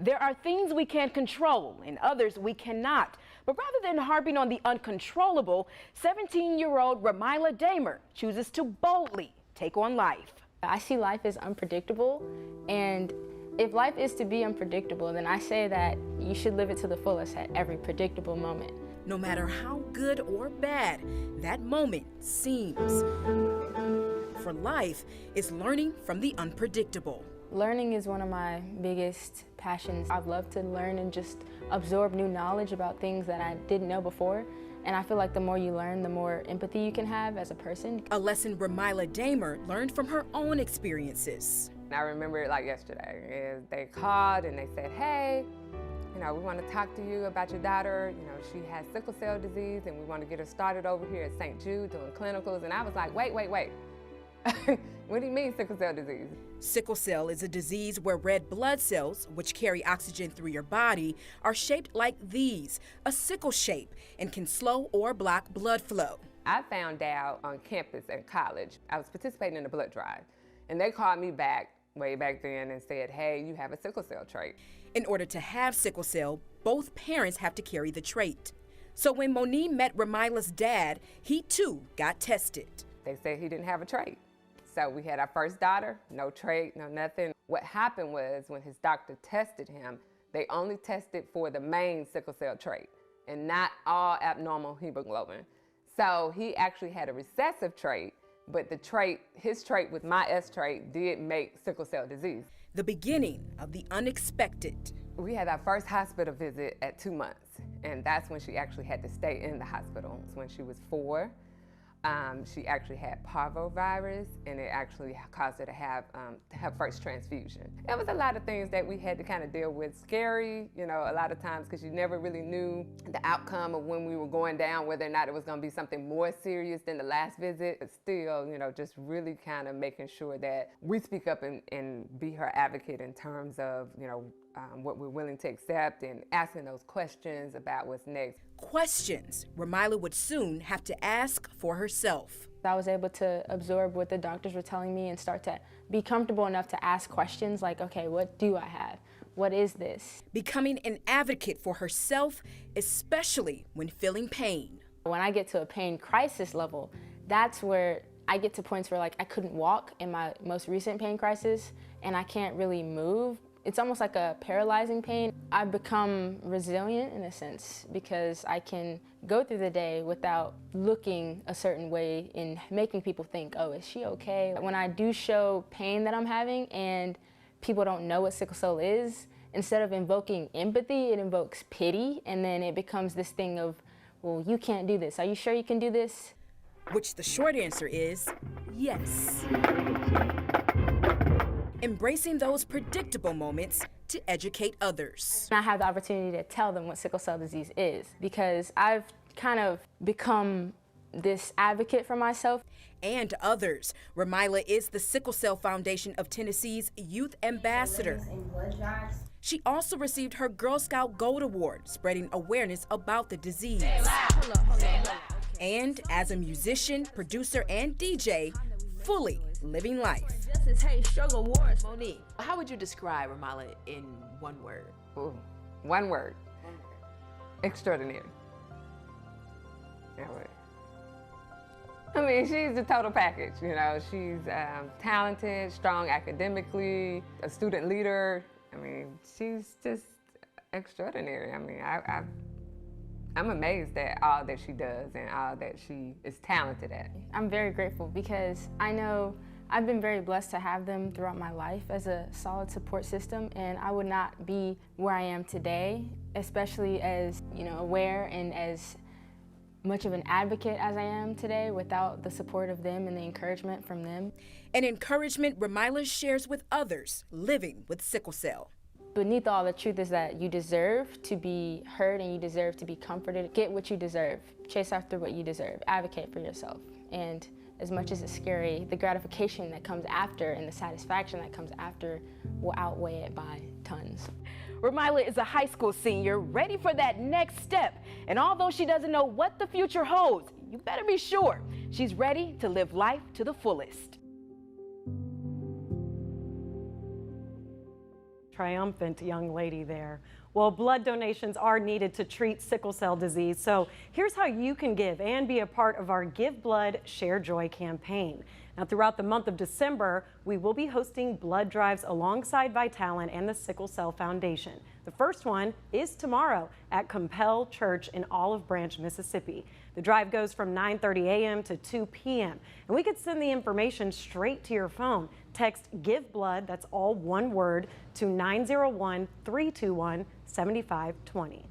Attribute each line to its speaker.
Speaker 1: There are things we can control and others we cannot. But rather than harping on the uncontrollable, 17-year-old Ramyla Dahmer chooses to boldly take on life.
Speaker 2: I see life as unpredictable, and if life is to be unpredictable, then I say that you should live it to the fullest at every predictable moment.
Speaker 1: No matter how good or bad that moment seems. For life is learning from the unpredictable.
Speaker 2: Learning is one of my biggest passions. I've loved to learn and just absorb new knowledge about things that I didn't know before. And I feel like the more you learn, the more empathy you can have as a person.
Speaker 1: A lesson Ramyla Dahmer learned from her own experiences.
Speaker 3: I remember it like yesterday. They called and they said, hey, we want to talk to you about your daughter. She has sickle cell disease and we want to get her started over here at St. Jude doing clinicals. And I was like, wait. What do you mean sickle cell disease?
Speaker 1: Sickle cell is a disease where red blood cells, which carry oxygen through your body, are shaped like these, a sickle shape, and can slow or block blood flow.
Speaker 3: I found out on campus at college. I was participating in a blood drive, and they called me back way back then and said, hey, you have a sickle cell trait.
Speaker 1: In order to have sickle cell, both parents have to carry the trait. So when Monique met Ramyla's dad, he too got tested.
Speaker 3: They said he didn't have a trait. So we had our first daughter, no trait, no nothing. What happened was when his doctor tested him, they only tested for the main sickle cell trait and not all abnormal hemoglobin. So he actually had a recessive trait, but the trait, his trait with my S trait did make sickle cell disease.
Speaker 1: The beginning of the unexpected.
Speaker 3: We had our first hospital visit at 2 months, and that's when she actually had to stay in the hospital. When she was 4. She actually had parvovirus, and it actually caused her to have her first transfusion. There was a lot of things that we had to kind of deal with. Scary, a lot of times, because you never really knew the outcome of when we were going down, whether or not it was going to be something more serious than the last visit. But still, just really kind of making sure that we speak up and be her advocate in terms of, what we're willing to accept and asking those questions about what's next.
Speaker 1: Questions Ramyla would soon have to ask for herself.
Speaker 2: I was able to absorb what the doctors were telling me and start to be comfortable enough to ask questions like, okay, what do I have? What is this?
Speaker 1: Becoming an advocate for herself, especially when feeling pain.
Speaker 2: When I get to a pain crisis level, that's where I get to points where I couldn't walk in my most recent pain crisis and I can't really move. It's almost like a paralyzing pain. I've become resilient in a sense because I can go through the day without looking a certain way and making people think, oh, is she okay? When I do show pain that I'm having and people don't know what sickle cell is, instead of invoking empathy, it invokes pity, and then it becomes this thing of, well, you can't do this. Are you sure you can do this?
Speaker 1: Which the short answer is yes. Embracing those predictable moments to educate others.
Speaker 2: I have the opportunity to tell them what sickle cell disease is because I've kind of become this advocate for myself.
Speaker 1: And others. Ramyla is the Sickle Cell Foundation of Tennessee's youth ambassador. She also received her Girl Scout Gold Award, spreading awareness about the disease. And as a musician, producer, and DJ, fully living life.
Speaker 4: Monique, how would you describe Ramyla in one word?
Speaker 3: Ooh, one word. Extraordinary. I mean, she's the total package, She's talented, strong academically, a student leader. I mean, she's just extraordinary. I mean, I'm amazed at all that she does and all that she is talented at.
Speaker 2: I'm very grateful because I know I've been very blessed to have them throughout my life as a solid support system, and I would not be where I am today, especially as aware and as much of an advocate as I am today without the support of them and the encouragement from them.
Speaker 1: An encouragement Ramyla shares with others living with sickle cell.
Speaker 2: Beneath all, the truth is that you deserve to be heard and you deserve to be comforted. Get what you deserve. Chase after what you deserve. Advocate for yourself. And as much as it's scary, the gratification that comes after and the satisfaction that comes after will outweigh it by tons.
Speaker 1: Ramyla is a high school senior ready for that next step. And although she doesn't know what the future holds, you better be sure she's ready to live life to the fullest.
Speaker 5: triumphant young lady there. Well, blood donations are needed to treat sickle cell disease, so here's how you can give and be a part of our Give Blood, Share Joy campaign. Now, throughout the month of December, we will be hosting blood drives alongside Vitalant and the Sickle Cell Foundation. The first one is tomorrow at Compel Church in Olive Branch, Mississippi. The drive goes from 9:30 a.m. to 2 p.m. and we could send the information straight to your phone. Text Give Blood, that's all one word, to 901-321-7520.